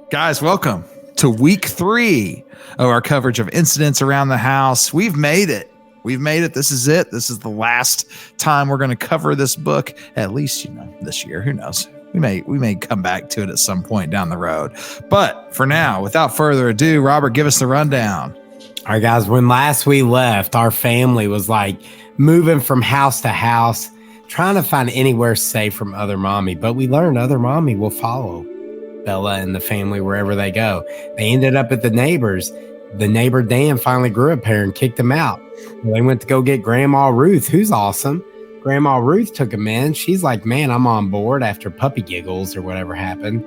Guys, welcome to week 3 of our coverage of incidents around the house. We've made it. This is it. This is the last time we're going to cover this book, at least, this year. Who knows? We may come back to it at some point down the road. But for now, without further ado, Robert, give us the rundown. All right, guys, when last we left, our family was like moving from house to house, trying to find anywhere safe from Other Mommy. But we learned Other Mommy will follow Bella and the family wherever they go. They ended up at the neighbors. The neighbor Dan finally grew a pair and kicked them out. They went to go get Grandma Ruth, who's awesome. Grandma Ruth took them in. She's like, man, I'm on board after puppy giggles or whatever happened.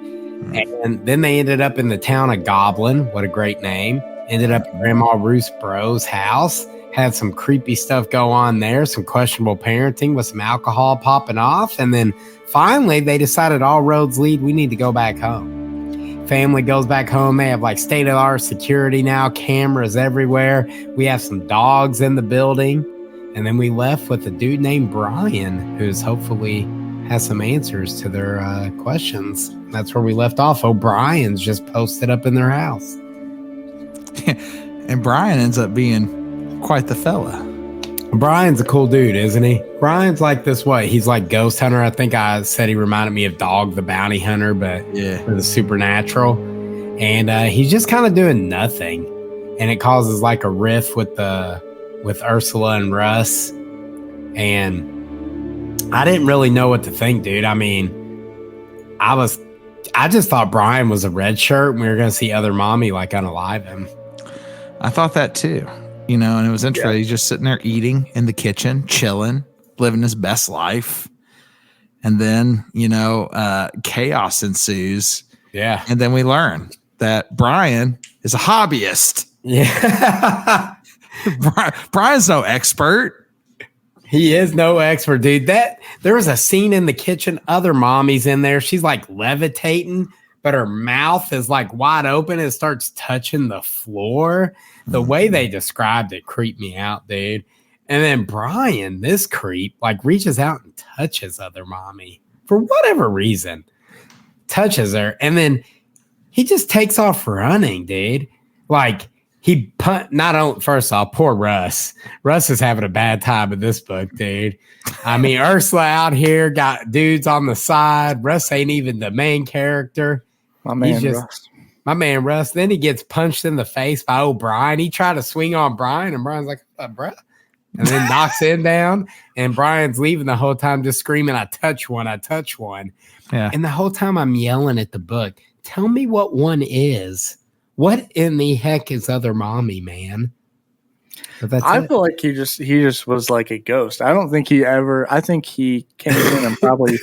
And then they ended up in the town of Goblin. What a great name. Ended up at Grandma Ruth's bro's house. Had some creepy stuff go on there. Some questionable parenting with some alcohol popping off. And then finally, they decided all roads lead. We need to go back home. Family goes back home. They have like state-of-the-art security now, cameras everywhere. We have some dogs in the building. And then we left with a dude named Brian, who's hopefully has some answers to their questions. That's where we left off. O'Brien's just posted up in their house. And Brian ends up being quite the fella. Brian's a cool dude, isn't he? Brian's like this, he's like Ghost Hunter. I think I said he reminded me of Dog the Bounty Hunter, but for the supernatural. And he's just kind of doing nothing. And it causes like a riff with Ursula and Russ. And I didn't really know what to think, dude. I mean, I just thought Brian was a red shirt and we were going to see Other Mommy like unalive him. I thought that too. And it was interesting. He's just sitting there eating in the kitchen, chilling, living his best life. And then, chaos ensues. Yeah. And then we learn that Brian is a hobbyist. Yeah. Brian's no expert. He is no expert, dude. There was a scene in the kitchen. Other Mommy's in there. She's like levitating, but her mouth is like wide open and starts touching the floor. The way they described it creeped me out, dude. And then Brian, this creep, like reaches out and touches Other Mommy for whatever reason. Touches her. And then he just takes off running, dude. Like first off, poor Russ. Russ is having a bad time in this book, dude. I mean, Ursula out here got dudes on the side. Russ ain't even the main character. My man Russ. Then he gets punched in the face by O'Brien. He tried to swing on Brian, and Brian's like, bruh. And then knocks him down. And Brian's leaving the whole time just screaming, I touch one. Yeah. And the whole time I'm yelling at the book, tell me what one is. What in the heck is Other Mommy, man? I feel like he just was like a ghost. I don't think I think he came in and probably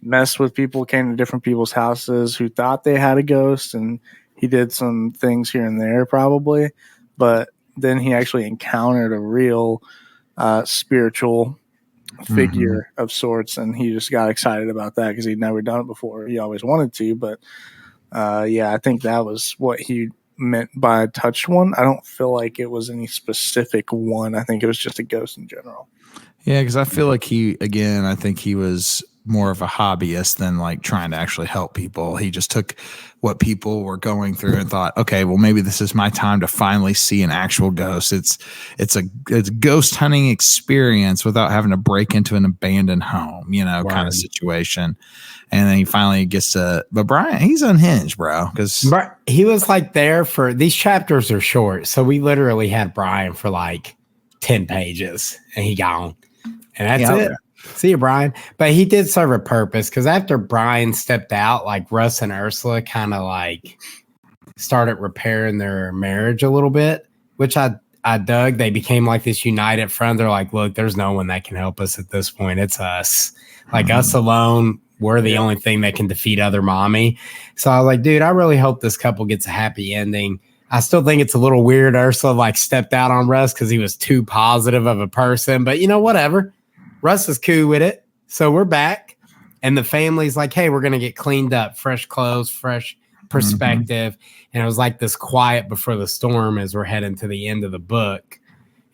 messed with people, came to different people's houses who thought they had a ghost, and he did some things here and there probably, but then he actually encountered a real spiritual figure of sorts, and he just got excited about that because he'd never done it before. He always wanted to, but I think that was what he meant by touched one. I don't feel like it was any specific one. I think it was just a ghost in general. Yeah, because I feel like I think he was more of a hobbyist than like trying to actually help people. He just took what people were going through and thought, okay, well, maybe this is my time to finally see an actual ghost. It's a ghost hunting experience without having to break into an abandoned home, kind of situation. And then he finally gets to, but Brian, he's unhinged, bro. Because he was like there for, these chapters are short. So we literally had Brian for like 10 pages and he gone. And that's it. See you, Brian. But he did serve a purpose because after Brian stepped out, like Russ and Ursula kind of like started repairing their marriage a little bit, which I dug. They became like this united front. They're like, look, there's no one that can help us at this point. It's us. Like us alone, we're the only thing that can defeat Other Mommy. So I was like, dude, I really hope this couple gets a happy ending. I still think it's a little weird Ursula like stepped out on Russ because he was too positive of a person. But whatever. Russ is cool with it. So we're back. And the family's like, hey, we're going to get cleaned up. Fresh clothes, fresh perspective. And it was like this quiet before the storm as we're heading to the end of the book.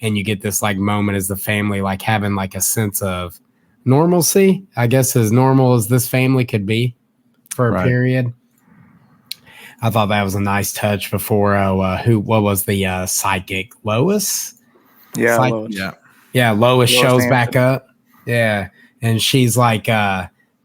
And you get this like moment as the family like having like a sense of normalcy, I guess, as normal as this family could be for a period. I thought that was a nice touch before. What was the psychic? Lois? Yeah, Lois. Yeah, Lois shows back up. Yeah. And she's like,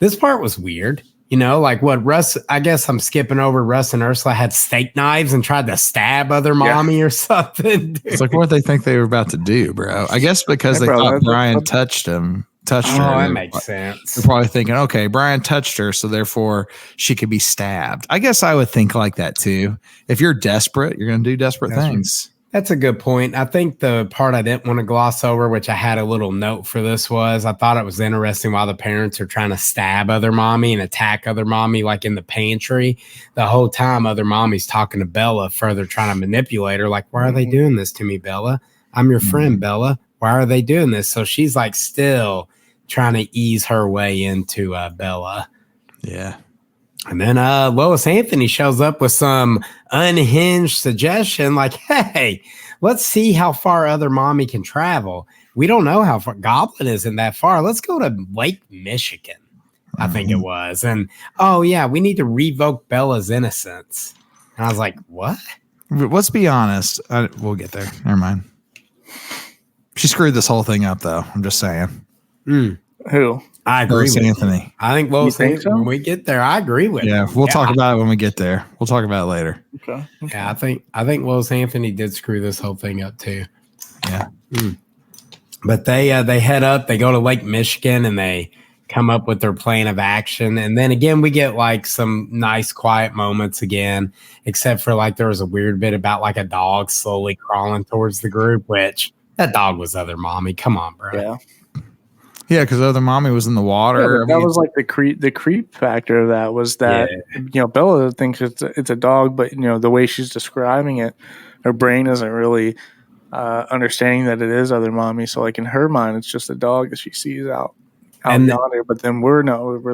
this part was weird. You know, like what Russ, I guess I'm skipping over Russ and Ursula had steak knives and tried to stab other mommy or something. Dude. It's like, what did they think they were about to do, bro? I guess because they thought Brian touched her. That makes sense. They're probably thinking, okay, Brian touched her, so therefore she could be stabbed. I guess I would think like that too. If you're desperate, you're going to do desperate things. That's a good point. I think the part I didn't want to gloss over, which I had a little note for this, was I thought it was interesting while the parents are trying to stab other mommy and attack other mommy, like in the pantry. The whole time, other mommy's talking to Bella, further trying to manipulate her. Like, why are they doing this to me, Bella? I'm your friend, Bella. Why are they doing this? So she's like still trying to ease her way into Bella. Yeah. And then Lois Anthony shows up with some unhinged suggestion like, hey, let's see how far other mommy can travel. We don't know how far. Goblin isn't that far. Let's go to Lake Michigan, I think it was. And, oh, yeah, we need to revoke Bella's innocence. And I was like, what? Let's be honest. We'll get there. Never mind. She screwed this whole thing up, though. I'm just saying. Who? I agree with Anthony. I think Lois Anthony, when we get there, I agree with Yeah, we'll talk about it when we get there. We'll talk about it later. Okay. Yeah, I think Lois Anthony did screw this whole thing up too. Yeah. But they head up, they go to Lake Michigan and they come up with their plan of action. And then again, we get like some nice quiet moments again, except for like there was a weird bit about like a dog slowly crawling towards the group, which that dog was other mommy. Come on, bro. Yeah. Yeah, because other mommy was in the water. Yeah, that was like the creep factor of that was that Bella thinks it's a dog, but the way she's describing it, her brain isn't really understanding that it is other mommy. So like in her mind, it's just a dog that she sees out yonder. But then we're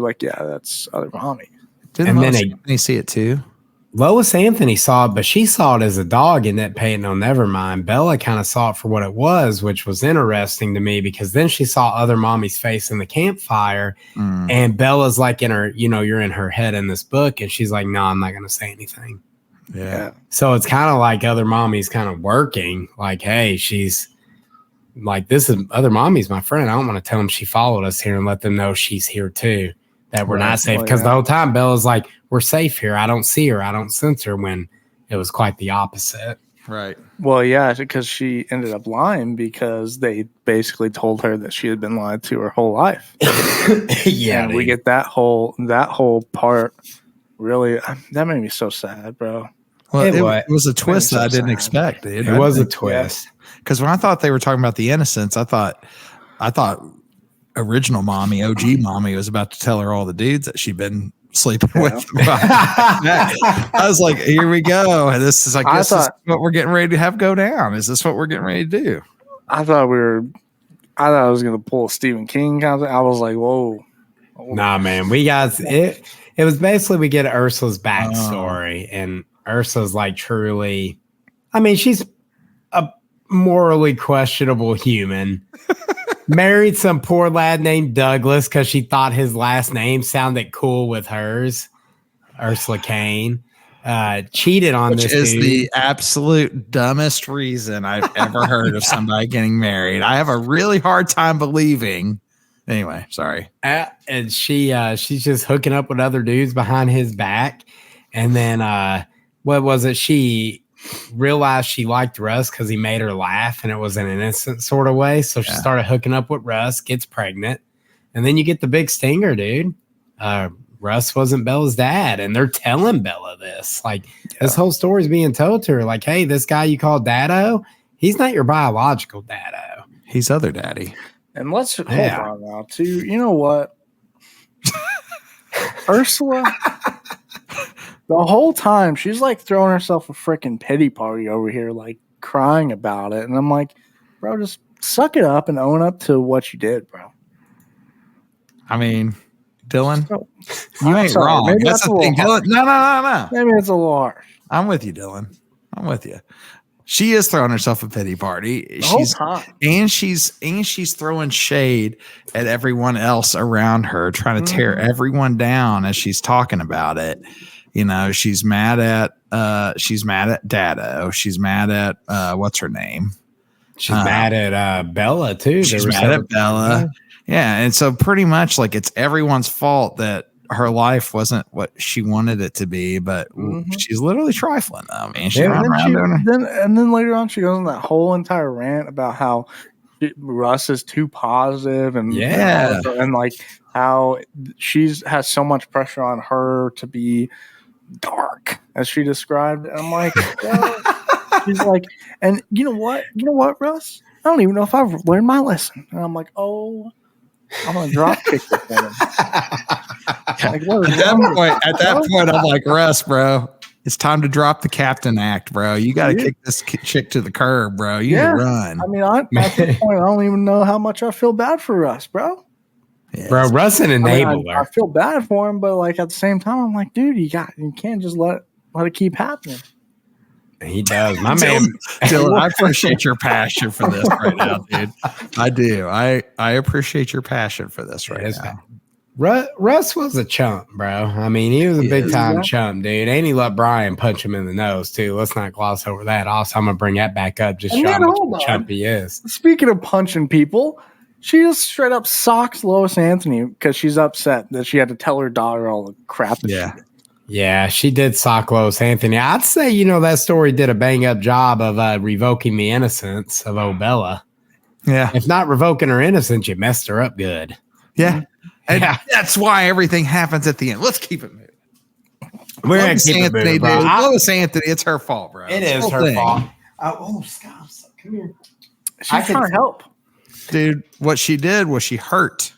like, yeah, that's other mommy. Didn't Anthony see it too? Lois Anthony saw it, but she saw it as a dog and didn't pay it no never mind. Bella kind of saw it for what it was, which was interesting to me because then she saw other mommy's face in the campfire and Bella's like in her, you're in her head in this book and she's like, no, I'm not going to say anything. Yeah. So it's kind of like other mommy's kind of working like, hey, she's like, this is other mommy's my friend. I don't want to tell them she followed us here and let them know she's here too. That we're not safe because the whole time Bella's like, we're safe here. I don't see her. I don't sense her when it was quite the opposite. Right. Well, yeah, because she ended up lying because they basically told her that she had been lied to her whole life. Yeah. And we get that whole part. Really, that made me so sad, bro. Well, it was a twist that I didn't expect, dude. It was a twist. Because when I thought they were talking about the innocence, I thought original mommy, OG mommy, was about to tell her all the dudes that she'd been sleeping with. I was like, here we go. And this is like, this is what we're getting ready to have go down. Is this what we're getting ready to do? I thought I was going to pull a Stephen King concept. I was like, whoa. Nah, man. We got it. It was basically we get Ursula's backstory, and Ursula's like truly, I mean, she's a morally questionable human. Married some poor lad named Douglas because she thought his last name sounded cool with hers. Ursula Kane. Cheated on this dude. Which is the absolute dumbest reason I've ever heard of somebody getting married. I have a really hard time believing. Anyway, sorry. And she's just hooking up with other dudes behind his back. And then what was it? She realized she liked Russ because he made her laugh and it was in an innocent sort of way. So she started hooking up with Russ, gets pregnant. And then you get the big stinger, dude. Russ wasn't Bella's dad. And they're telling Bella this. Like, this whole story's being told to her. Like, hey, this guy you call Dado, he's not your biological Dado. He's other daddy. And let's hold on now, too. You know what? Ursula, the whole time, she's like throwing herself a freaking pity party over here, like crying about it. And I'm like, bro, just suck it up and own up to what you did, bro. I mean, Dylan, you ain't wrong. Maybe that's the thing, Dylan. No. Maybe it's a little harsh. I'm with you, Dylan. I'm with you. She is throwing herself a pity party. She's throwing shade at everyone else around her, trying to tear everyone down as she's talking about it. You know, she's mad at Dado. She's mad at what's her name? She's mad at Bella too. She's mad at Bella. Yeah, and so pretty much like it's everyone's fault that her life wasn't what she wanted it to be, but she's literally trifling though. Man, and then later on she goes on that whole entire rant about how Russ is too positive and like how has so much pressure on her to be dark, as she described. And I'm like, she's like, and you know what, Russ? I don't even know if I've learned my lesson. And I'm like, oh, I'm gonna drop kick this woman. Like, at that point, I'm like, Russ, bro, it's time to drop the captain act, bro. You got to kick this chick to the curb, bro. You need to run. I mean, at this point, I don't even know how much I feel bad for Russ, bro. Yes. Bro, Russ an enabler. I feel bad for him, but like at the same time, I'm like, dude, you can't just let it keep happening. He does. My man. Dylan, I appreciate your passion for this right now, dude. I do. I appreciate your passion for this right now. Russ was a chump, bro. I mean, he was a big time chump, dude. And he let Brian punch him in the nose, too. Let's not gloss over that. Also, I'm going to bring that back up. Just show how much chump he is. Speaking of punching people, she just straight up socks Lois Anthony because she's upset that she had to tell her daughter all the crap that she did. Yeah, she did sock Lois Anthony. I'd say, that story did a bang-up job of revoking the innocence of Obella. Yeah. If not revoking her innocence, you messed her up good. Yeah. And that's why everything happens at the end. Let's keep it moving. We're going to keep it moving, bro. Lois Anthony, it's her fault, bro. It is her fault. Scott, come here. She's trying to help. Dude, what she did was she hurt.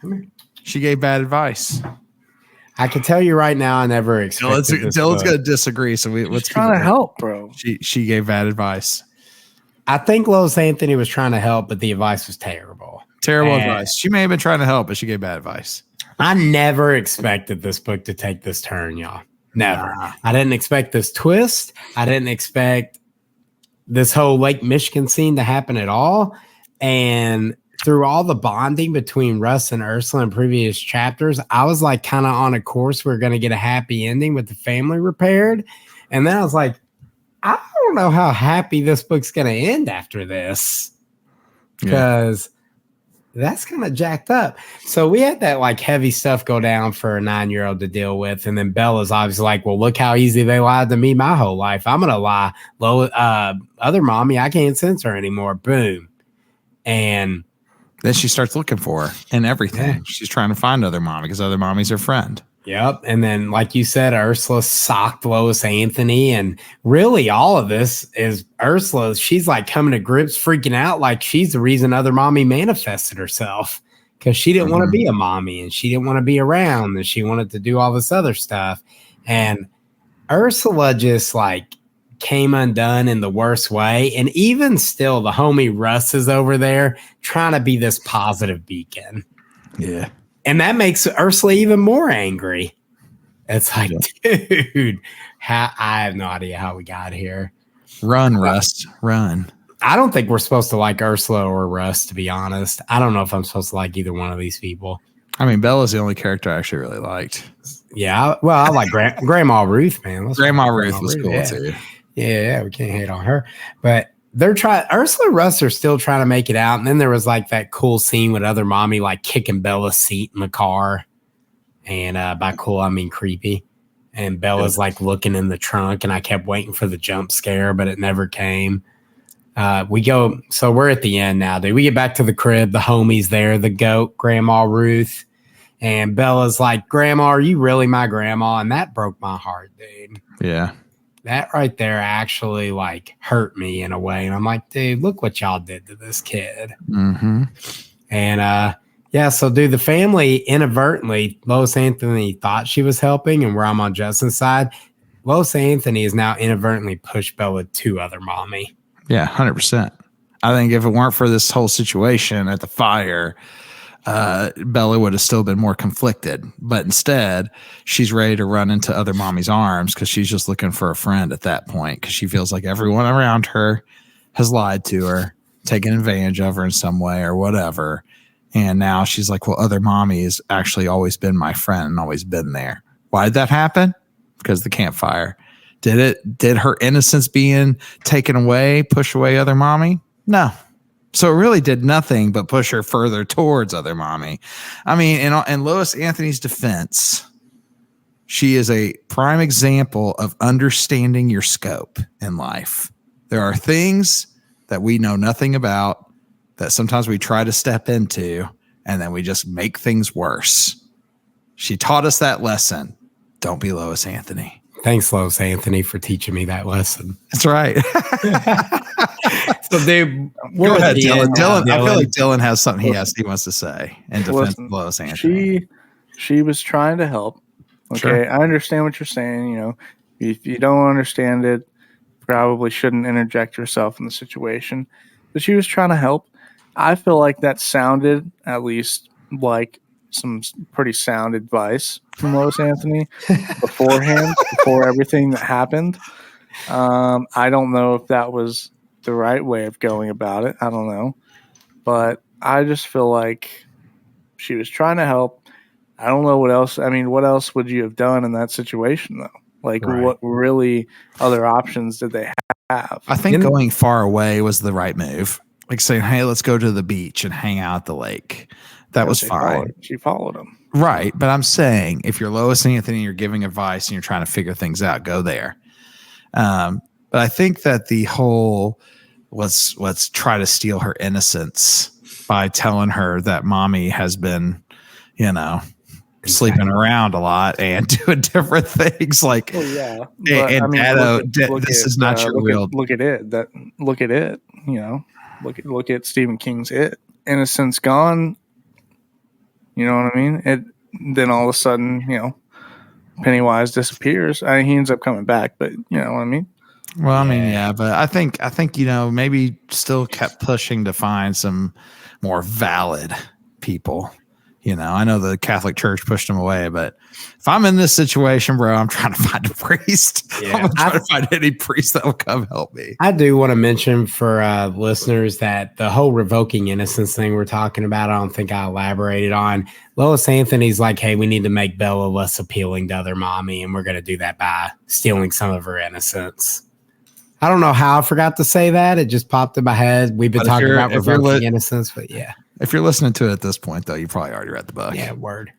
Come here. She gave bad advice. I can tell you right now, I never expected this. Dylan's going to disagree, so let's try to help, bro. She gave bad advice. I think Lois Anthony was trying to help, but the advice was terrible. Terrible advice. She may have been trying to help, but she gave bad advice. I never expected this book to take this turn, y'all. Never. I didn't expect this twist. I didn't expect this whole Lake Michigan scene to happen at all. And through all the bonding between Russ and Ursula in previous chapters, I was like kind of on a course. We're going to get a happy ending with the family repaired. And then I was like, I don't know how happy this book's going to end after this. Because that's kind of jacked up. So we had that like heavy stuff go down for a 9-year-old to deal with. And then Bella's obviously like, well, look how easy they lied to me my whole life. I'm going to lie. Other mommy, I can't sense her anymore. Boom. And then she starts looking for her and everything. Yeah. She's trying to find other mommy because other mommy's her friend. Yep. And then, like you said, Ursula socked Lois Anthony. And really all of this is Ursula. She's like coming to grips, freaking out like she's the reason other mommy manifested herself because she didn't want to be a mommy and she didn't want to be around and she wanted to do all this other stuff. And Ursula just like came undone in the worst way. And even still, the homie Russ is over there trying to be this positive beacon. Yeah. And that makes Ursula even more angry. It's like, dude, I have no idea how we got here. Run, Russ, run. I don't think we're supposed to like Ursula or Russ, to be honest. I don't know if I'm supposed to like either one of these people. I mean, Bella's the only character I actually really liked. Yeah, well, I like Grandma Ruth, man. Grandma Ruth was cool, too. Yeah, we can't hate on her. But Ursula and Russ are still trying to make it out. And then there was like that cool scene with other mommy like kicking Bella's seat in the car. And by cool, I mean creepy. And Bella's like looking in the trunk and I kept waiting for the jump scare, but it never came. So we're at the end now, dude. We get back to the crib. The homie's there, the goat, Grandma Ruth. And Bella's like, Grandma, are you really my grandma? And that broke my heart, dude. Yeah. That right there actually like hurt me in a way. And I'm like, dude, look what y'all did to this kid. Mm-hmm. And so dude, the family inadvertently, Lois Anthony thought she was helping, and where I'm on Justin's side, Lois Anthony has now inadvertently pushed Bella to other mommy. Yeah, 100%. I think if it weren't for this whole situation at the fire, Bella would have still been more conflicted, but instead she's ready to run into other mommy's arms because she's just looking for a friend at that point because she feels like everyone around her has lied to her, taken advantage of her in some way or whatever. And now she's like, well, other mommy has actually always been my friend and always been there. Why did that happen? because of the campfire. Did her innocence being taken away push away other mommy? No. So it really did nothing but push her further towards other mommy. I mean, in Lois Anthony's defense, she is a prime example of understanding your scope in life. There are things that we know nothing about that sometimes we try to step into, and then we just make things worse. She taught us that lesson. Don't be Lois Anthony. Thanks, Lois Anthony, for teaching me that lesson. That's right. So, dude, go ahead, Dylan. I feel like Dylan has something he wants to say in defense of Lois Anthony. She was trying to help. Okay, sure. I understand what you're saying. You know, if you don't understand it, probably shouldn't interject yourself in the situation. But she was trying to help. I feel like that sounded at least like some pretty sound advice from Lois Anthony beforehand, before everything that happened. I don't know if that was the right way of going about it. I don't know. But I just feel like she was trying to help. I don't know what else. I mean, what else would you have done in that situation, though? Like, what really other options did they have? I think going far away was the right move. Like saying, hey, let's go to the beach and hang out at the lake. That was fine. She followed him. Right. But I'm saying if you're Lois Anthony, you're giving advice and you're trying to figure things out, go there. But I think that the whole let's try to steal her innocence by telling her that mommy has been, sleeping around a lot and doing different things like, yeah. This is not your real. Look at it. Look at Stephen King's It. Innocence gone. You know what I mean? Then all of a sudden, Pennywise disappears. He ends up coming back, but you know what I mean? Well, I mean, yeah, but I think maybe still kept pushing to find some more valid people. I know the Catholic Church pushed him away, but if I'm in this situation, bro, I'm trying to find a priest. Yeah. I'm trying to find any priest that will come help me. I do want to mention for listeners that the whole revoking innocence thing we're talking about, I don't think I elaborated on. Lois Anthony's like, hey, we need to make Bella less appealing to other mommy, and we're going to do that by stealing some of her innocence. I don't know how I forgot to say that. It just popped in my head. We've been talking about revoking innocence, but yeah. If you're listening to it at this point, though, you probably already read the book. Yeah, word.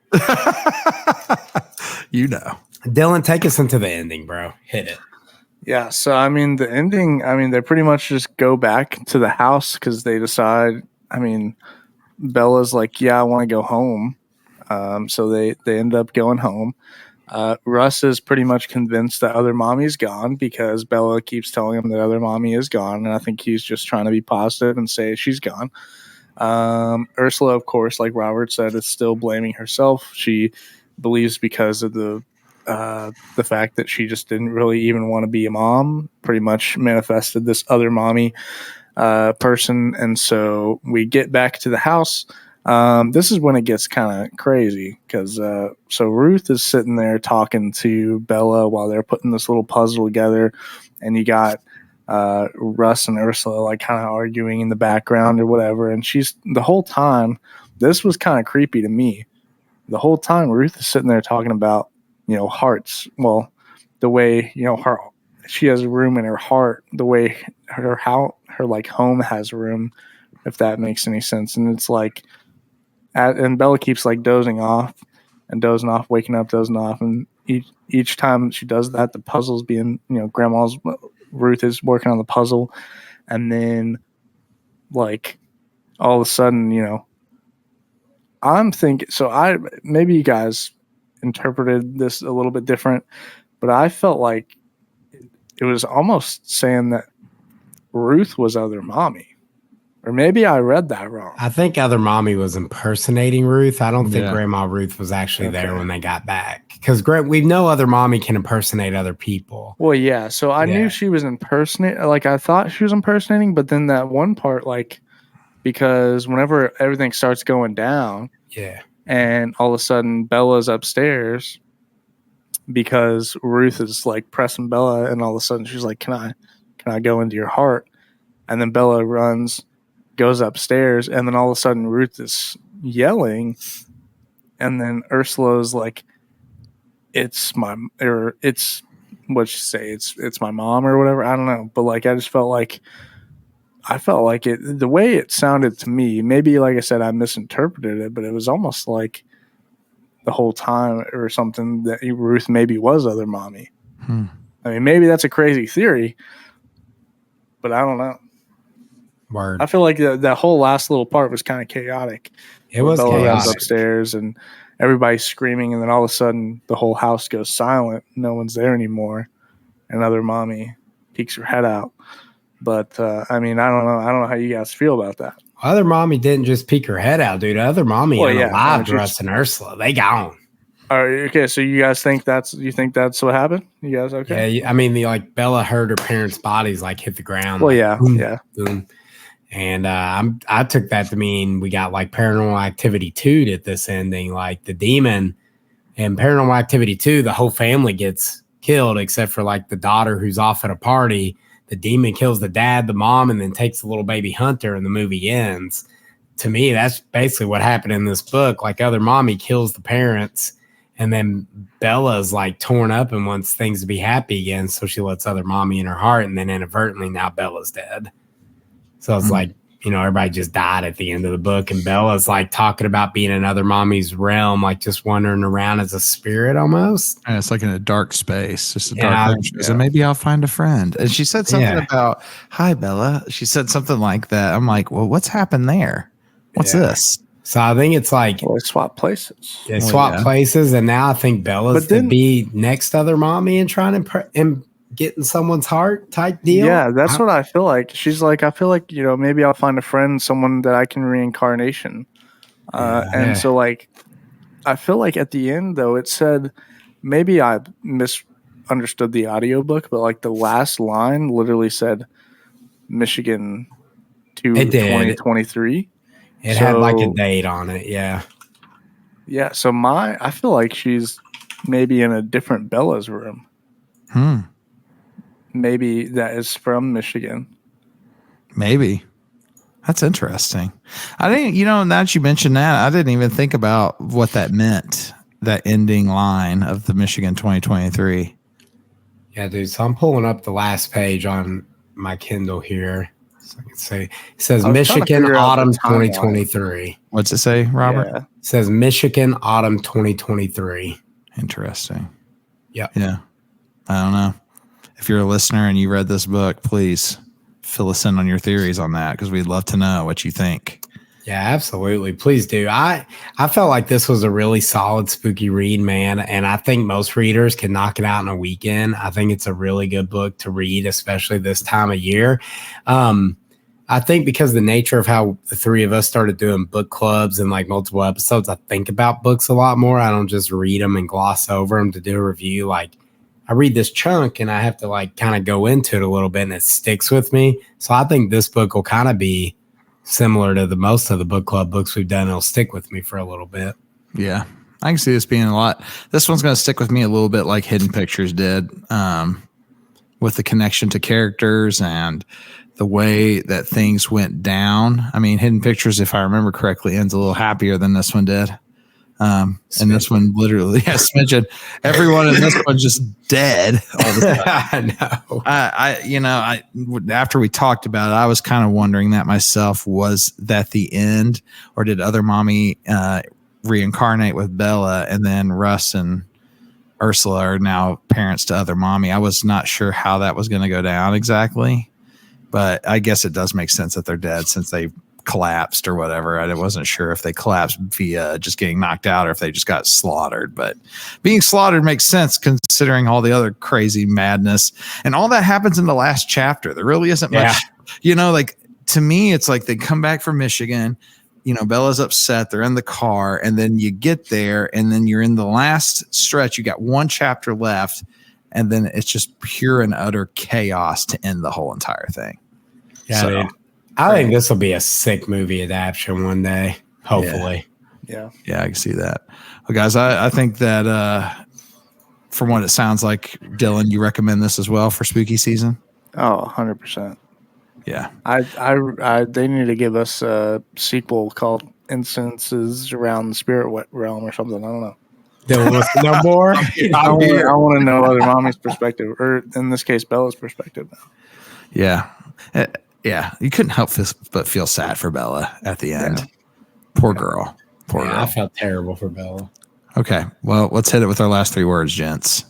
Dylan, take us into the ending, bro. Hit it. Yeah, so, the ending, they pretty much just go back to the house because they decide, Bella's like, yeah, I want to go home. So they end up going home. Russ is pretty much convinced that other mommy's gone because Bella keeps telling him that other mommy is gone, and I think he's just trying to be positive and say she's gone. Ursula, of course, like Robert said, is still blaming herself. She believes because of the fact that she just didn't really even want to be a mom, pretty much manifested this other mommy person. And so we get back to the house. This is when it gets kind of crazy because so Ruth is sitting there talking to Bella while they're putting this little puzzle together, and you got Russ and Ursula like kind of arguing in the background or whatever. And she's the whole time, this was kind of creepy to me. The whole time Ruth is sitting there talking about, hearts. Well, the way, she has a room in her heart, the way her like home has room, if that makes any sense. And it's like, and Bella keeps like dozing off, waking up, dozing off. And each time she does that, the puzzle's being, Ruth is working on the puzzle. And then like all of a sudden, I'm thinking, so maybe you guys interpreted this a little bit different, but I felt like it was almost saying that Ruth was other mommy. Or maybe I read that wrong. I think other mommy was impersonating Ruth. I don't think Grandma Ruth was actually there when they got back. Because we know other mommy can impersonate other people. Well, yeah. So I knew she was impersonating. Like, I thought she was impersonating. But then that one part, like, because whenever everything starts going down. Yeah. And all of a sudden Bella's upstairs because Ruth is, like, pressing Bella. And all of a sudden she's like, can I go into your heart? And then Bella goes upstairs, and then all of a sudden Ruth is yelling, and then Ursula's like it's what you say, it's my mom or whatever. I don't know, but like I felt like it, the way it sounded to me. Maybe like I said, I misinterpreted it, but it was almost like the whole time or something that Ruth maybe was other mommy. I mean, maybe that's a crazy theory, but I don't know. Word. I feel like that whole last little part was kind of chaotic. It was Bella chaotic. runs upstairs and everybody's screaming, and then all of a sudden the whole house goes silent. No one's there anymore. And other mommy peeks her head out. But I mean, I don't know. I don't know how you guys feel about that. Other mommy didn't just peek her head out, dude. Other mommy unalived Russ and Ursula. They gone. All right, okay, so you guys think that's what happened? You guys okay? Yeah, I mean, Bella heard her parents' bodies like hit the ground. Well, like, yeah, boom, yeah. Boom. And I took that to mean we got like Paranormal Activity 2 at this ending, like the demon. And Paranormal Activity 2, the whole family gets killed except for like the daughter who's off at a party. The demon kills the dad, the mom, and then takes the little baby Hunter, and the movie ends. To me, that's basically what happened in this book. Like other mommy kills the parents, and then Bella's like torn up and wants things to be happy again, so she lets other mommy in her heart, and then inadvertently now Bella's dead. So it's like, everybody just died at the end of the book, and Bella's like talking about being in other mommy's realm, like just wandering around as a spirit almost. And it's like in a dark space, just a dark room. She said, maybe I'll find a friend. And she said something about, hi, Bella. She said something like that. I'm like, well, what's happened there? What's this? So I think it's like they swap places. They swap places, and now I think Bella's to be next to other mommy and trying to get in someone's heart type deal. Yeah, that's what I feel like. She's like, I feel like, maybe I'll find a friend, someone that I can reincarnation. So like, I feel like at the end though, it said, maybe I misunderstood the audiobook, but like the last line literally said Michigan to 2023. It had like a date on it. Yeah. Yeah. So I feel like she's maybe in a different Bella's room. Maybe that is from Michigan. Maybe. That's interesting. I didn't, now that you mentioned that, I didn't even think about what that meant, that ending line of the Michigan 2023. Yeah, dude. So I'm pulling up the last page on my Kindle here. So I can say, it says Michigan Autumn 2023. What's it say, Robert? Yeah. It says Michigan Autumn 2023. Interesting. Yeah. Yeah. I don't know. If you're a listener and you read this book, please fill us in on your theories on that, because we'd love to know what you think. Yeah, absolutely. Please do. I felt like this was a really solid spooky read, man. And I think most readers can knock it out in a weekend. I think it's a really good book to read, especially this time of year. I think because the nature of how the three of us started doing book clubs and like multiple episodes, I think about books a lot more. I don't just read them and gloss over them to do a review. Like I read this chunk and I have to like kind of go into it a little bit, and it sticks with me. So I think this book will kind of be similar to the most of the book club books we've done. It'll stick with me for a little bit. Yeah. I can see this being a lot. This one's going to stick with me a little bit like Hidden Pictures did, with the connection to characters and the way that things went down. I mean, Hidden Pictures, if I remember correctly, ends a little happier than this one did. And this one literally has mentioned everyone in this one just dead all the time. I know. After we talked about it, I was kind of wondering that myself. Was that the end, or did other mommy reincarnate with Bella, and then Russ and Ursula are now parents to other mommy? I was not sure how that was going to go down exactly, but I guess it does make sense that they're dead since they collapsed or whatever. I wasn't sure if they collapsed via just getting knocked out or if they just got slaughtered, but being slaughtered makes sense considering all the other crazy madness, and all that happens in the last chapter. There really isn't much, like to me, it's like they come back from Michigan, Bella's upset, they're in the car, and then you get there and then you're in the last stretch. You got one chapter left, and then it's just pure and utter chaos to end the whole entire thing. Yeah. So, I think this will be a sick movie adaptation one day, hopefully. Yeah, I can see that. Well, guys, I think that from what it sounds like, Dylan, you recommend this as well for spooky season? Oh, 100%. Yeah. They need to give us a sequel called Instances Around the Spirit Realm or something. I don't know. Don't listen no more. I want to know other mommy's perspective, or in this case, Bella's perspective. Yeah. Yeah. You couldn't help but feel sad for Bella at the end. Yeah. Poor girl. Poor girl. I felt terrible for Bella. Okay. Well, let's hit it with our last 3 words, gents.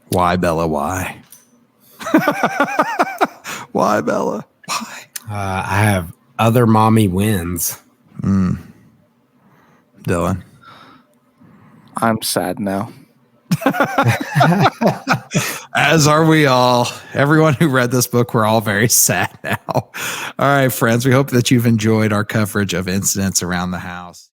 Why, Bella? Why? Why, Bella? Why? I have other mommy wins. Dylan. I'm sad now. As are we all. Everyone who read this book, we're all very sad now. All right, friends, we hope that you've enjoyed our coverage of incidents around the house.